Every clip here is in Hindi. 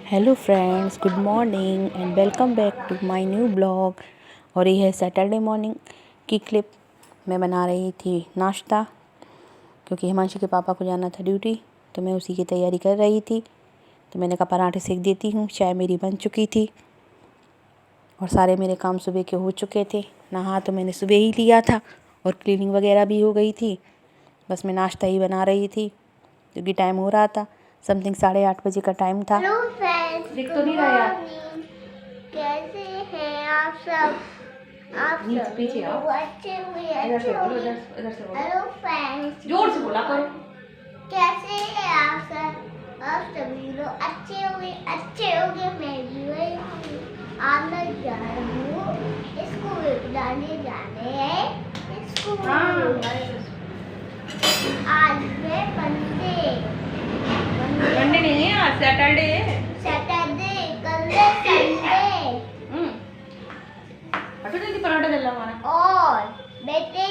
Hello friends, good morning and welcome back to my new blog. और ये है सैटरडे मॉर्निंग की क्लिप। मैं बना रही थी नाश्ता क्योंकि हिमांशु के पापा को जाना था ड्यूटी, तो मैं उसी की तैयारी कर रही थी। तो मैंने कहा पराठे सेक देती हूँ। चाय मेरी बन चुकी थी और सारे मेरे काम सुबह के हो चुके थे। नहा तो मैंने सुबह ही लिया था और क्लीनिंग वगैरह भी हो गई थी। बस मैं नाश्ता ही बना रही थी क्योंकि टाइम हो रहा था। समथिंग 8:30 बजे का टाइम था। दिख तो नहीं रहा यार। कैसे हैं आप सब? आप सब पीछे आओ। अच्छे हुए इधर से बोलो, होंगे। इधर से बोलो। हेलो फ्रेंड्स, जोर से बोला करो। कैसे हैं आप सब? आप सभी लोग अच्छे होंगे। मैं भी वही हूँ। आज मैं जा रही हूँ स्कूल जाने हैं स्कूल। आज मैं मंडे नहीं है, आज सैटरडे है। कल है संडे। हटो जल्दी, पराठा जल रहा हमारा। और बेटे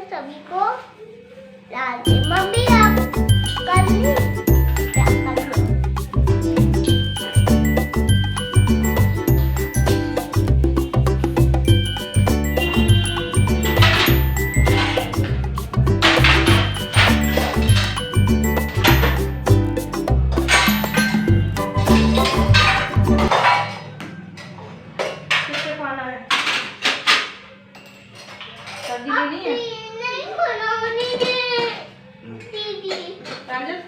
सभी को लाते। मम्मी आप कर ली क्या कर लो। किससे खाना है? सब्जी लेनी है? नहीं बनानी है दीदी। राजन,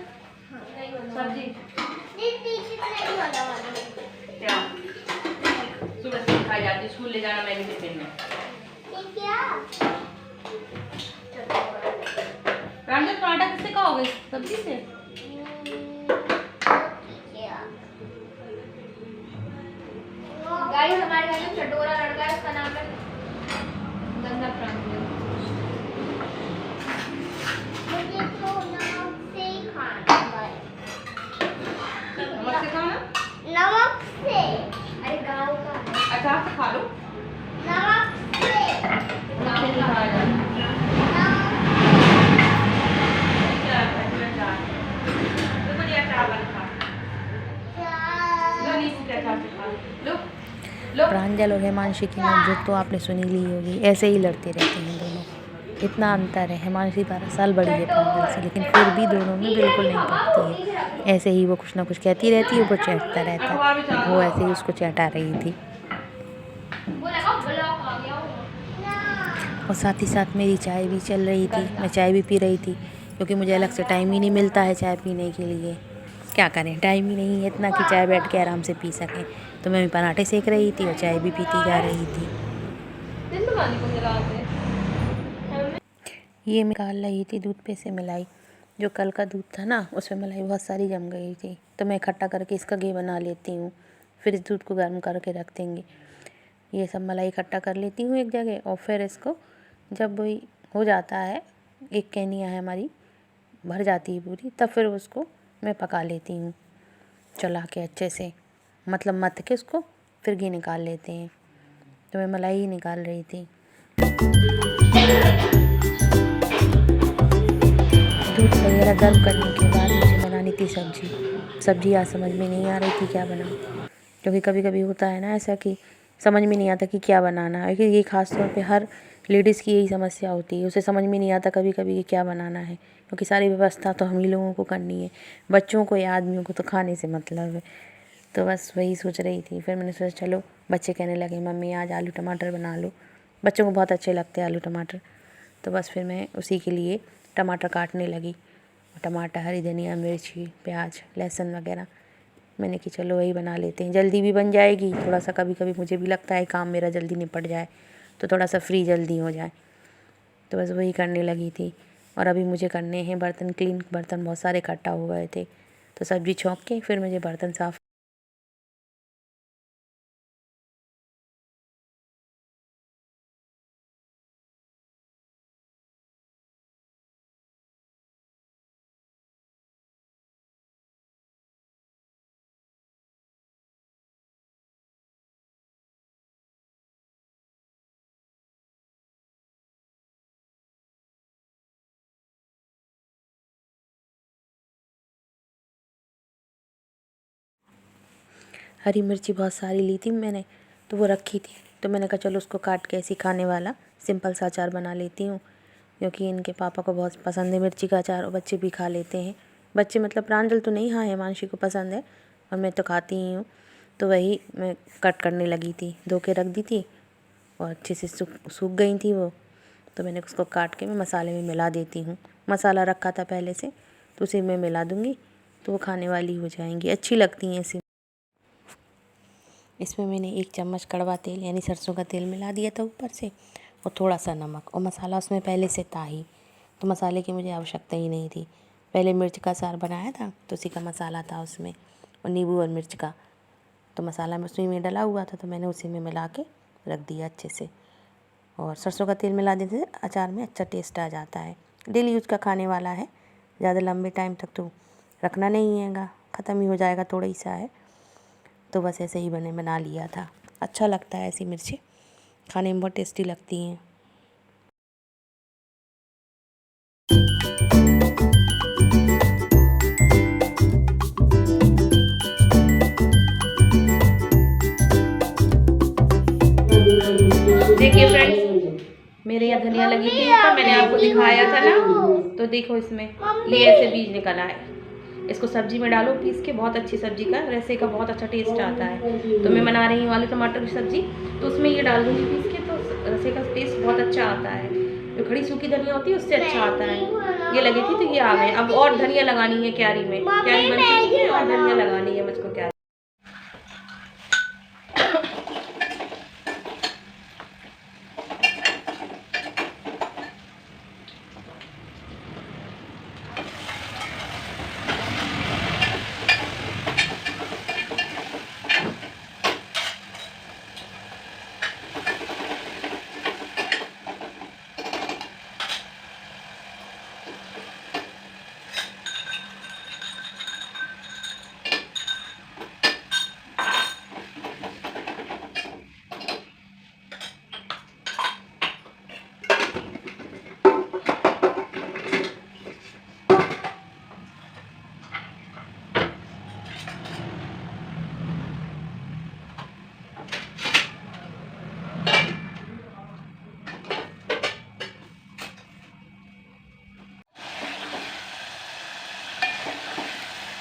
सब्जी दीदी नहीं बनानी। क्या? सुबह से खाई जाती, स्कूल ले जाना मैगी टिफिन में। ये क्या? रामजन, पराठा किससे खाओगे? सब्जी से? गाइस, हमारे घर में चटोरा लड़का है, उसका नाम है गंदा प्रांजल। मुझे तो नमक से ही खाना है। नमक से खाना? नमक से। अरे गाँव का है। अचार से खा लो। नमक से। गाँव से खाया जाता है। क्या है इसमें अचार? तो मुझे अचार वाला खा। लो, नीचे से अचार से खा लो। प्रांजल और हिमांशी की नोकझोंक तो आपने सुनी ली होगी। ऐसे ही लड़ते रहते हैं दोनों। इतना अंतर है, हिमांशी 12 साल बड़ी है प्रांजल से, लेकिन फिर भी दोनों में बिल्कुल नहीं पड़ती है। ऐसे ही वो कुछ ना कुछ कहती रहती है, वो चैटता रहता है। वो ऐसे ही उसको चैटा रही थी। और साथ ही साथ मेरी चाय भी चल रही थी। मैं चाय भी पी रही थी क्योंकि मुझे अलग से टाइम ही नहीं मिलता है चाय पीने के लिए। क्या करें, टाइम ही नहीं है इतना कि चाय बैठ के आराम से पी सकें। तो मैं भी पराठे सेक रही थी और चाय भी पीती जा रही थी। ये निकाल रही थी दूध पे से मलाई। जो कल का दूध था ना, उसमें मलाई बहुत सारी जम गई थी, तो मैं इकट्ठा करके इसका घी बना लेती हूँ। फिर इस दूध को गर्म करके रख देंगे। ये सब मलाई इकट्ठा कर लेती हूँ एक जगह, और फिर इसको जब वही हो जाता है, एक कैनिया है हमारी भर जाती है पूरी, तब फिर उसको मैं पका लेती हूँ चला के अच्छे से, मतलब मथ के उसको फिर घी निकाल लेते हैं। तो मैं मलाई ही निकाल रही थी। दूध वगैरह गर्म करने के बाद मुझे बनानी थी सब्जी आज समझ में नहीं आ रही थी क्या बनाऊँ, क्योंकि कभी कभी होता है ना ऐसा कि समझ में नहीं आता कि क्या बनाना है। ये ख़ास तौर पे हर लेडीज़ की यही समस्या होती है, उसे समझ में नहीं आता कभी कभी कि क्या बनाना है, क्योंकि सारी व्यवस्था तो हम ही लोगों को करनी है। बच्चों को या आदमियों को तो खाने से मतलब है। तो बस वही सोच रही थी। फिर मैंने सोचा चलो, बच्चे कहने लगे मम्मी आज आलू टमाटर बना लो। बच्चों को बहुत अच्छे लगते हैं आलू टमाटर। तो बस फिर मैं उसी के लिए टमाटर काटने लगी। टमाटर, हरी धनिया, मिर्ची, प्याज, लहसुन वगैरह। मैंने कि चलो वही बना लेते हैं, जल्दी भी बन जाएगी। थोड़ा सा कभी कभी मुझे भी लगता है काम मेरा जल्दी निपट जाए, तो थोड़ा सा फ्री जल्दी हो जाए। तो बस वही करने लगी थी। और अभी मुझे करने हैं बर्तन क्लीन। बर्तन बहुत सारे इकट्ठा हो गए थे, तो सब्ज़ी छौंक के फिर मुझे बर्तन साफ़ हरी मिर्ची बहुत सारी ली थी मैंने, तो वो रखी थी, तो मैंने कहा चलो उसको काट के ऐसे खाने वाला सिंपल सा अचार बना लेती हूँ, क्योंकि इनके पापा को बहुत पसंद है मिर्ची का अचार और बच्चे भी खा लेते हैं। बच्चे मतलब प्रांजल तो नहीं, हाँ हिमांशी को पसंद है और मैं तो खाती ही हूँ। तो वही मैं कट करने लगी थी, धो के रख दी थी और अच्छे से सूख गई थी वो, तो मैंने उसको काट के मैं मसाले में मिला देती हूँ। मसाला रखा था पहले से, तो उसे मैं मिला दूँगी तो वो खाने वाली हो जाएंगी, अच्छी लगती हैं ऐसे। इसमें मैंने 1 चम्मच कड़वा तेल यानी सरसों का तेल मिला दिया था ऊपर से, और थोड़ा सा नमक, और मसाला उसमें पहले से था ही, तो मसाले की मुझे आवश्यकता ही नहीं थी। पहले मिर्च का अचार बनाया था तो उसी का मसाला था उसमें, और नींबू और मिर्च का, तो मसाला में उसमें में डला हुआ था, तो मैंने उसी में मिला के रख दिया अच्छे से। और सरसों का तेल मिला देने से अचार में अच्छा टेस्ट आ जाता है। डेली यूज़ का खाने वाला है, ज़्यादा लंबे टाइम तक तो रखना नहीं हैगा, ख़त्म ही हो जाएगा, थोड़ा ही सा है, तो बस ऐसे ही बना लिया था। अच्छा लगता है, ऐसी मिर्ची खाने में बहुत टेस्टी लगती हैं। देखिए फ्रेंड्स, मेरे यहाँ धनिया लगी थी ऊपर, मैंने आपको दिखाया था ना, तो देखो इसमें ये ऐसे बीज निकल आए। इसको सब्जी में डालो पीस के, बहुत अच्छी सब्जी का रसे का बहुत अच्छा टेस्ट आता है। तो मैं बना रही हूँ आलू टमाटर की सब्जी, तो उसमें ये डाल दूँगी पीस के, तो रसे का टेस्ट बहुत अच्छा आता है। जो खड़ी सूखी धनिया होती है उससे अच्छा आता है। ये लगी थी तो ये आ गए। अब और धनिया लगानी है क्यारी में, क्यारी बन चुकी है और धनिया लगानी है मुझको क्यारी।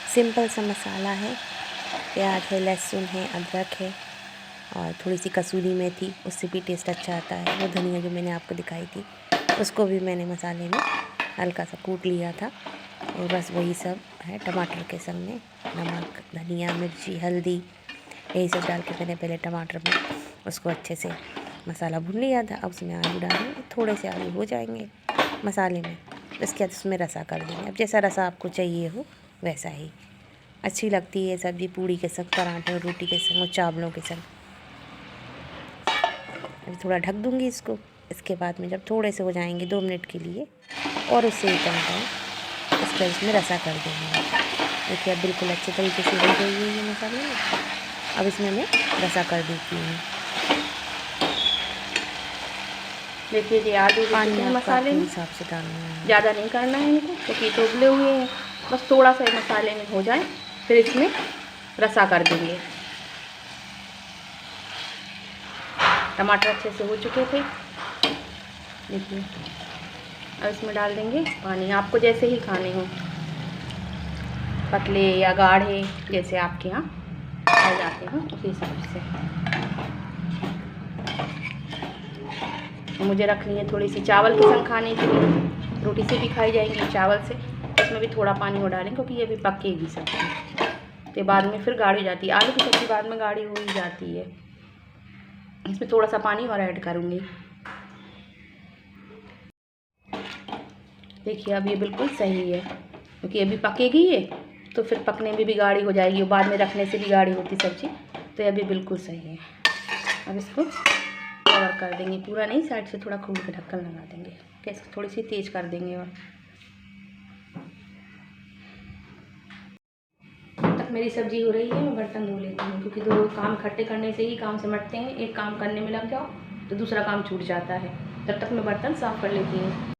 सिंपल सा मसाला है, प्याज है, लहसुन है, अदरक है और थोड़ी सी कसूरी मेथी, उससे भी टेस्ट अच्छा आता है। वो धनिया जो मैंने आपको दिखाई थी उसको भी मैंने मसाले में हल्का सा कूट लिया था, और बस वही सब है टमाटर के संग में, नमक, धनिया, मिर्ची, हल्दी, यही सब डाल के मैंने पहले टमाटर में उसको अच्छे से मसाला भून लिया था। अब उसमें आलू डालेंगे, थोड़े से आलू हो जाएंगे मसाले में, उसके बाद उसमें रसा कर देंगे। अब जैसा रसा आपको चाहिए हो वैसा ही। अच्छी लगती है सब्ज़ी पूड़ी के संग, पराठे और रोटी के संग और चावलों के संग। अभी थोड़ा ढक दूँगी इसको, इसके बाद में जब थोड़े से हो जाएंगे 2 मिनट के लिए और उससे ही कम टाइम, इसके बाद इसमें रसा कर देंगे। देखिए अब बिल्कुल अच्छे तरीके से हो गई है ये मसाले में। अब इसमें मैं रसा कर देती हूँ। देखिए ये आलू पानी मसाले में हिसाब से डालना है, ज़्यादा नहीं करना है इनको, क्योंकि तो उबले हुए हैं। बस थोड़ा सा मसाले में हो जाए फिर इसमें रसा कर देंगे। टमाटर अच्छे से हो चुके थे, देखिए अब इसमें डाल देंगे पानी, आपको जैसे ही खाने हो, पतले या गाढ़े जैसे आपके यहाँ आ जाते हैं उसी हिसाब से। मुझे रखनी है थोड़ी सी चावल के संग खाने के लिए, रोटी से भी खाई जाएंगी चावल से। इसमें भी थोड़ा पानी हो डालेंगे क्योंकि ये भी पकेगी सब्ज़ी, तो बाद में फिर गाढ़ी हो जाती है। आलू की सब्ज़ी बाद में गाढ़ी हो ही जाती है। इसमें थोड़ा सा पानी और ऐड करूँगी। देखिए अब ये बिल्कुल सही है, क्योंकि अभी पकेगी ये, तो फिर पकने में भी गाढ़ी हो जाएगी और बाद में रखने से भी गाढ़ी होती सब्ज़ी, तो ये अभी बिल्कुल सही है। अब इसको कवर कर देंगे, पूरा नहीं, साइड से थोड़ा खोल के ढक्कन लगा देंगे, गैस थोड़ी सी तेज़ कर देंगे। और तब तक मेरी सब्ज़ी हो रही है, मैं बर्तन धो लेती हूँ, क्योंकि 2 काम इकट्ठे करने से ही काम सिमटते हैं। एक काम करने में लग जाओ तो दूसरा काम छूट जाता है। तब तक मैं बर्तन साफ़ कर लेती हूँ।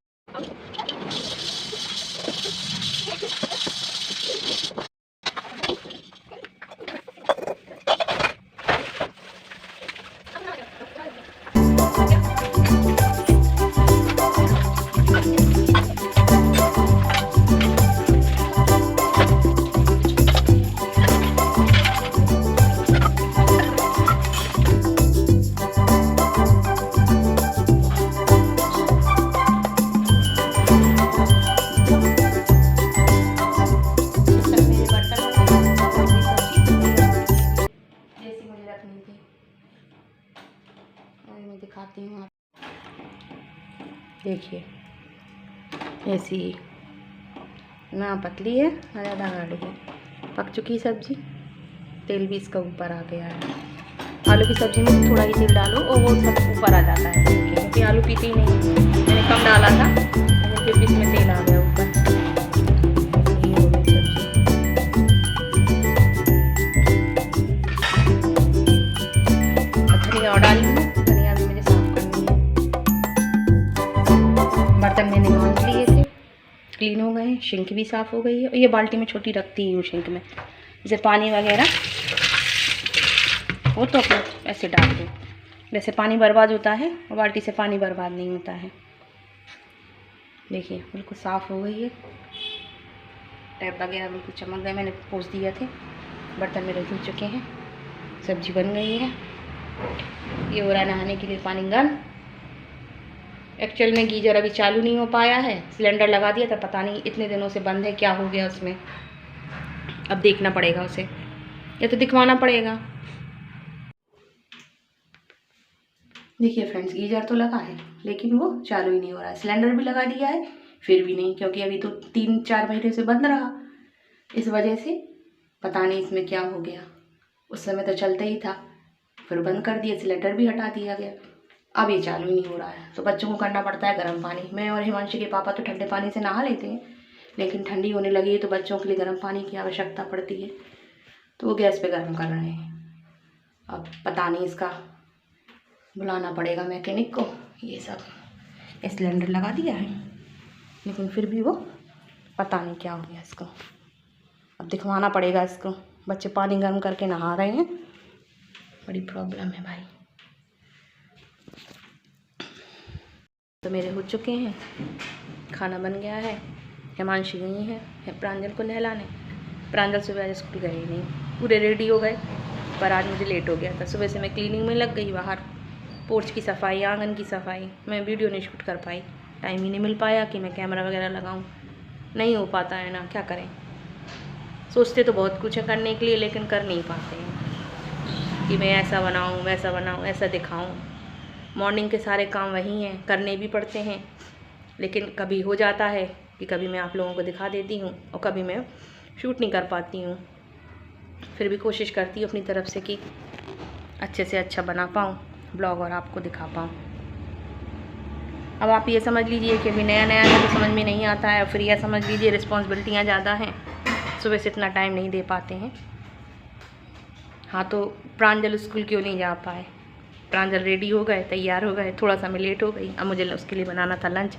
देखिए ऐसी ना पतली है ना ज़्यादा गाढ़ी है। पक चुकी सब्जी, तेल भी इसका ऊपर आ गया है। आलू की सब्जी में थोड़ा ही तेल डालो और वो सब ऊपर आ जाता है क्योंकि आलू पीते ही नहीं। मैंने कम डाला था लेकिन फिर भी इसमें तेल आ गया ऊपर। ये हो गई सब्जी। धनिया और डाली हूँ, धनिया भी मुझे साफ करनी है। बर्तन मैंने मांज लिए थे, क्लीन हो गए हैं। सिंक भी साफ़ हो गई है और ये बाल्टी में छोटी रखती हूँ सिंक में, जैसे पानी वगैरह हो तो अपना ऐसे डाल दो। जैसे पानी बर्बाद होता है और बाल्टी से पानी बर्बाद नहीं होता है। देखिए बिल्कुल साफ़ हो गई है, टैप वगैरह बिल्कुल चमक गए। मैंने पोंछ दिए थे, बर्तन मेरे धुल चुके हैं, सब्जी बन गई है। ये हो रहा है नहाने के लिए पानी गर्म। एक्चुअल में गीजर अभी चालू नहीं हो पाया है, सिलेंडर लगा दिया था, पता नहीं इतने दिनों से बंद है, क्या हो गया उसमें। अब देखना पड़ेगा उसे, या तो दिखवाना पड़ेगा। देखिए फ्रेंड्स, गीजर तो लगा है लेकिन वो चालू ही नहीं हो रहा है। सिलेंडर भी लगा दिया है फिर भी नहीं, क्योंकि अभी तो 3-4 महीने से बंद रहा। इस वजह से पता नहीं इसमें क्या हो गया। उस समय तो चलता ही था, फिर बंद कर दिया, सिलेंडर भी हटा दिया गया, अब ये चालू ही नहीं हो रहा है। तो बच्चों को करना पड़ता है गर्म पानी। मैं और हिमांशी के पापा तो ठंडे पानी से नहा लेते हैं, लेकिन ठंडी होने लगी है तो बच्चों के लिए गर्म पानी की आवश्यकता पड़ती है, तो वो गैस पे गर्म कर रहे हैं। अब पता नहीं, इसका बुलाना पड़ेगा मैकेनिक को। ये सब सिलेंडर लगा दिया है लेकिन फिर भी वो पता नहीं क्या हो गया इसको। अब दिखवाना पड़ेगा इसको। बच्चे पानी गर्म करके नहा रहे हैं, बड़ी प्रॉब्लम है भाई। तो मेरे हो चुके हैं, खाना बन गया है। हिमांशी गई है प्रांजल को नहलाने। प्रांजल सुबह स्कूल गए नहीं, पूरे रेडी हो गए, पर आज मुझे लेट हो गया था। सुबह से मैं क्लीनिंग में लग गई, बाहर पोर्च की सफाई, आंगन की सफाई। मैं वीडियो नहीं शूट कर पाई, टाइम ही नहीं मिल पाया कि मैं कैमरा वगैरह लगाऊं। नहीं हो पाता है ना, क्या करें। सोचते तो बहुत कुछ है करने के लिए, लेकिन कर नहीं पाते हैं कि मैं ऐसा बनाऊं, वैसा बनाऊं, ऐसा दिखाऊं। मॉर्निंग के सारे काम वही हैं, करने भी पड़ते हैं, लेकिन कभी हो जाता है कि कभी मैं आप लोगों को दिखा देती हूँ और कभी मैं शूट नहीं कर पाती हूँ। फिर भी कोशिश करती हूँ अपनी तरफ से कि अच्छे से अच्छा बना पाऊँ ब्लॉग और आपको दिखा पाऊँ। अब आप ये समझ लीजिए कि अभी नया नया है तो समझ में नहीं आता है, और फिर यह समझ लीजिए रिस्पॉन्सिबिलिटियाँ ज़्यादा हैं, सुबह से इतना टाइम नहीं दे पाते हैं। हाँ, तो प्रांजल स्कूल क्यों नहीं जा पाए। प्रांजल रेडी हो गए, तैयार हो गए, थोड़ा सा मैं लेट हो गई। अब मुझे उसके लिए बनाना था लंच।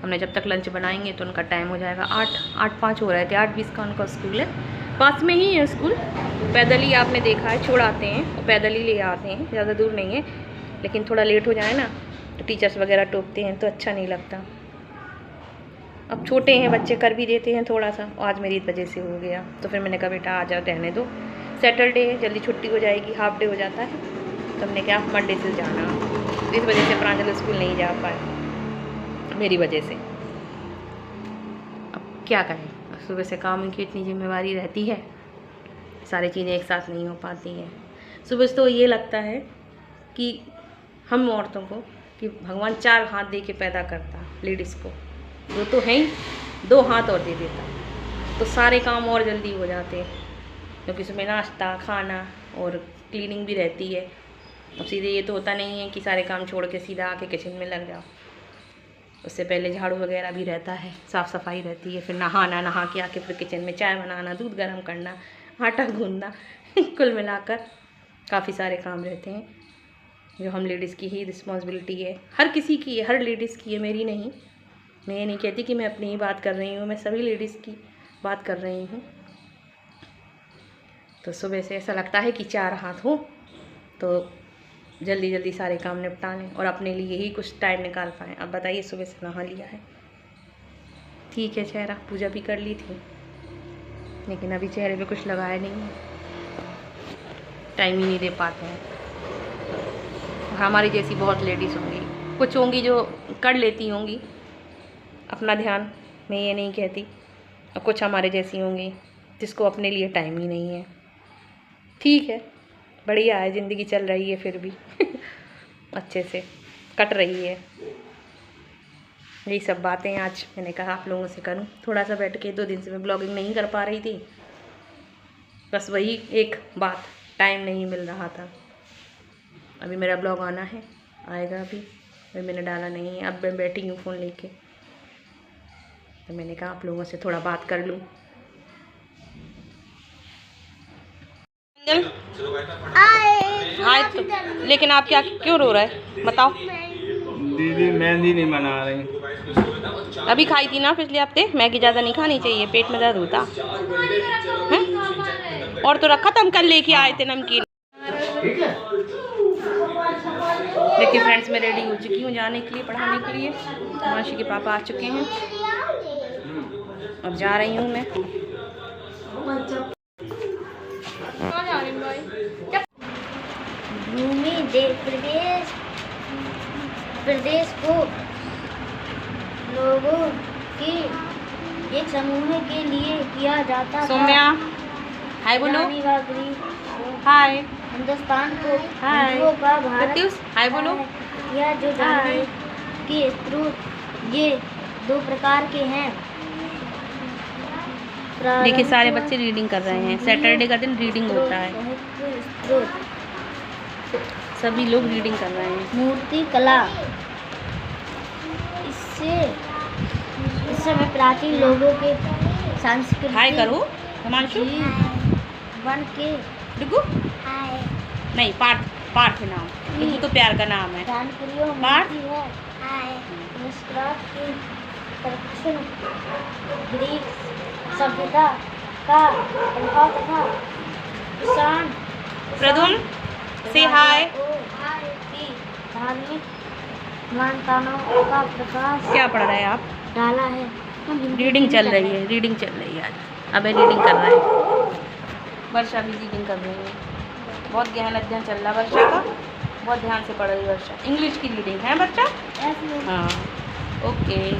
हमने जब तक लंच बनाएंगे तो उनका टाइम हो जाएगा 8:05 हो रहे थे, 8:20 का उनका स्कूल है। पास में ही है स्कूल, पैदल ही आपने देखा है छोड़ आते हैं और पैदल ही ले आते हैं, ज़्यादा दूर नहीं है। लेकिन थोड़ा लेट हो जाए ना तो टीचर्स वगैरह टोकते हैं तो अच्छा नहीं लगता। अब छोटे हैं बच्चे, कर भी देते हैं थोड़ा सा, आज मेरी वजह से हो गया। तो फिर मैंने कहा बेटा आ जाओ, रहने दो, सैटरडे है, जल्दी छुट्टी हो जाएगी, हाफ डे हो जाता है। तो हमने क्या मंडे से जाना। इस वजह से प्रांजल स्कूल नहीं जा पाए, मेरी वजह से। अब क्या करें, सुबह से काम की इतनी जिम्मेवारी रहती है, सारी चीज़ें एक साथ नहीं हो पाती हैं। सुबह से तो ये लगता है कि हम औरतों को कि भगवान 4 हाथ दे के पैदा करता, लेडीज़ को 2 तो हैं ही, 2 हाथ और दे देता तो सारे काम और जल्दी हो जाते हैं। क्योंकि सुबह नाश्ता, खाना और क्लीनिंग भी रहती है। अब सीधे ये तो होता नहीं है कि सारे काम छोड़ के सीधा आके किचन में लग जाओ। उससे पहले झाड़ू वगैरह भी रहता है, साफ़ सफाई रहती है, फिर नहाना, नहा के आके फिर किचन में चाय बनाना, दूध गर्म करना, आटा गूंदना कुल मिलाकर काफ़ी सारे काम रहते हैं जो हम लेडीज़ की ही रिस्पॉन्सिबिलिटी है। हर किसी की है, हर लेडीज़ की है, मेरी नहीं। मैं ये नहीं कहती कि मैं अपनी ही बात कर रही हूँ, मैं सभी लेडीज़ की बात कर रही हूँ। तो सुबह से ऐसा लगता है कि 4 हाथ हो तो जल्दी जल्दी सारे काम निपटा लें और अपने लिए ही कुछ टाइम निकाल पाएँ। अब बताइए, सुबह से नहा लिया है, ठीक है, चेहरा पूजा भी कर ली थी, लेकिन अभी चेहरे पे कुछ लगाया नहीं है, टाइम ही नहीं दे पाते हैं। हमारी जैसी बहुत लेडीज़ होंगी, कुछ होंगी जो कर लेती होंगी अपना ध्यान, मैं ये नहीं कहती, और कुछ हमारे जैसी होंगी जिसको अपने लिए टाइम ही नहीं है। ठीक है, बढ़िया है, ज़िंदगी चल रही है फिर भी अच्छे से कट रही है। यही सब बातें आज मैंने कहा आप लोगों से करूं। थोड़ा सा बैठ के 2 दिन से मैं ब्लॉगिंग नहीं कर पा रही थी, बस वही एक बात, टाइम नहीं मिल रहा था। अभी मेरा ब्लॉग आना है, आएगा अभी मैंने डाला नहीं है। अब मैं बैठी हूँ फ़ोन लेके, तो मैंने कहा आप लोगों से थोड़ा बात कर लूँ। तो लेकिन आप क्या क्यों रो रहे हैं बताओ? दीदी मेहंदी नहीं मना रही। अभी खाई थी ना पिछले हफ्ते। मैगी ज़्यादा नहीं खानी चाहिए, पेट में दर्द होता है। और तो रखा था, हम कल लेके आए थे नमकीन। देखिए फ्रेंड्स, मैं रेडी हो चुकी हूँ जाने के लिए, पढ़ाने के लिए। माशी के पापा आ चुके हैं, अब जा रही हूँ मैं। भूमि प्रदेश को लोगों की एक समूह के लिए किया जाता सौम्या हाय बोलो। हाय हिंदुस्तान को हाय हिंदुओं का भारत प्रत्युष हाय बोलो। यह जो जानने के स्रोत ये 2 प्रकार के हैं। देखिए सारे बच्चे रीडिंग कर रहे हैं। सैटरडे का दिन रीडिंग होता है, सभी लोग रीडिंग कर रहे हैं। मूर्ति कला इस समय प्राचीन लोगों के सांस्कृतिक हाय करो हिमांशु। वन के डिगू नहीं, पार्थ नाम, डिगू तो प्यार का नाम है। जानकारियों पार्थ मिलती है। संस्कृत की दक्षिण ग्रीक सभ्यता का प्रभाव तथा किसान प्रदुम से हाय। की धार्मिक मान्यताओं का प्रकाश क्या पढ़ रहे हैं आप? डाला है। रीडिंग चल रही है, रीडिंग चल रही है आज। अब रीडिंग कर रहे हैं। वर्षा भी रीडिंग कर रही है। बहुत गहन अध्ययन चल रहा है वर्षा का, बहुत ध्यान से पढ़ रही है वर्षा। इंग्लिश की रीडिंग है बच्चा। हाँ ओके।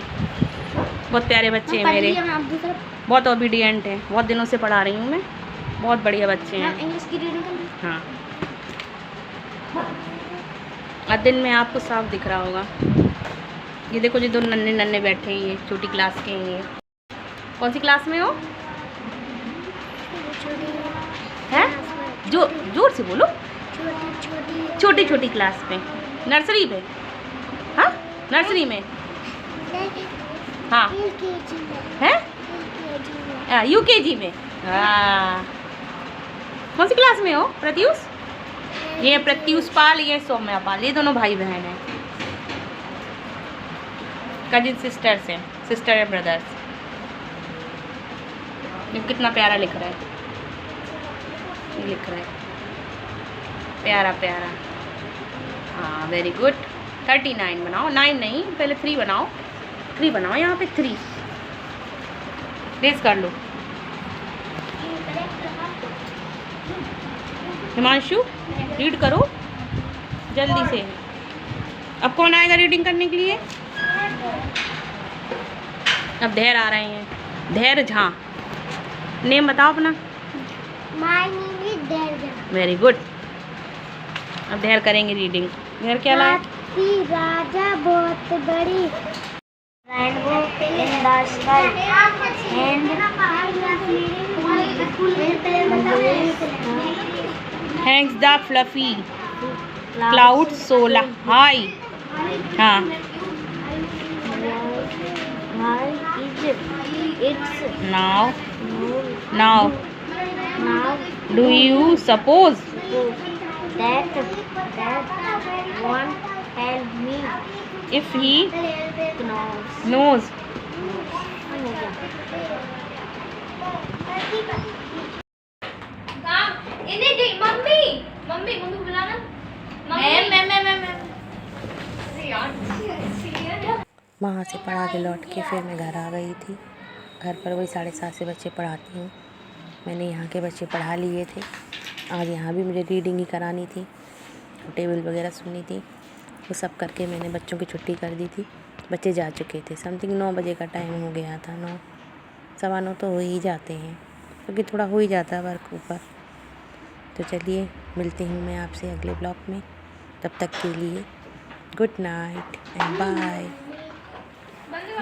बहुत प्यारे बच्चे हैं मेरे, बहुत ओबीडियंट हैं। बहुत दिनों से पढ़ा रही हूँ मैं, बहुत बढ़िया बच्चे हैं। इंग्लिश की रीडिंग हाँ, आज दिन में आपको साफ दिख रहा होगा। ये देखो, जो 2 नन्हे नन्हे बैठे हैं, ये छोटी क्लास के हैं। ये कौन सी क्लास में हो? हैं? जो जोर से बोलो। छोटी छोटी क्लास में, नर्सरी में। हाँ नर्सरी में। हाँ है यूकेजी में। हाँ, कौन सी क्लास में हो प्रत्युष? ये प्रत्युष पाल, ये सौम्या पाल, ये दोनों भाई बहन हैं, कजिन सिस्टर्स हैं, सिस्टर एंड ब्रदर्स। ये कितना प्यारा लिख रहा है, ये लिख रहा है प्यारा प्यारा। हाँ वेरी गुड। 39 बनाओ, 9 नहीं, पहले 3 बनाओ। 3 बनाओ, यहाँ पे 3 रेस कर लो। हिमांशु रीड करो जल्दी से। अब कौन आएगा रीडिंग करने के लिए? अब धैर्य आ रहे हैं। धैर्य झा, नेम बताओ अपना। माय नेम इज धैर्य। Very good. अब धैर्य करेंगे रीडिंग। धैर्य क्या लाए? राजा बहुत बड़ी rainbow in the sky Hanks the fluffy cloud सोला हाई। हाँ now do you suppose that one tell me if he knows. knows? Mummy को बुलाना। वहाँ से पढ़ा के लौट के फिर मैं घर आ गई थी। घर पर वही 7:30 से बच्चे पढ़ाती हूँ। मैंने यहाँ के बच्चे पढ़ा लिए थे। आज यहाँ भी मुझे रीडिंग ही करानी थी, टेबल वगैरह सुननी थी। वो सब करके मैंने बच्चों की छुट्टी कर दी थी। बच्चे जा चुके थे। समथिंग 9 बजे का टाइम हो गया था। 9 सवा 9 तो हो ही जाते हैं, क्योंकि थोड़ा हो ही जाता है वर्क ऊपर। तो चलिए मिलती हूँ मैं आपसे अगले ब्लॉग में। तब तक के लिए गुड नाइट एंड बाय।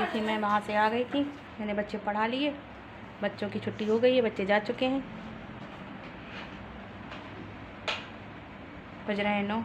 उठी थी मैं, वहाँ से आ गई थी, मैंने बच्चे पढ़ा लिए, बच्चों की छुट्टी हो गई है, बच्चे जा चुके हैं, बज रहे हैं 9।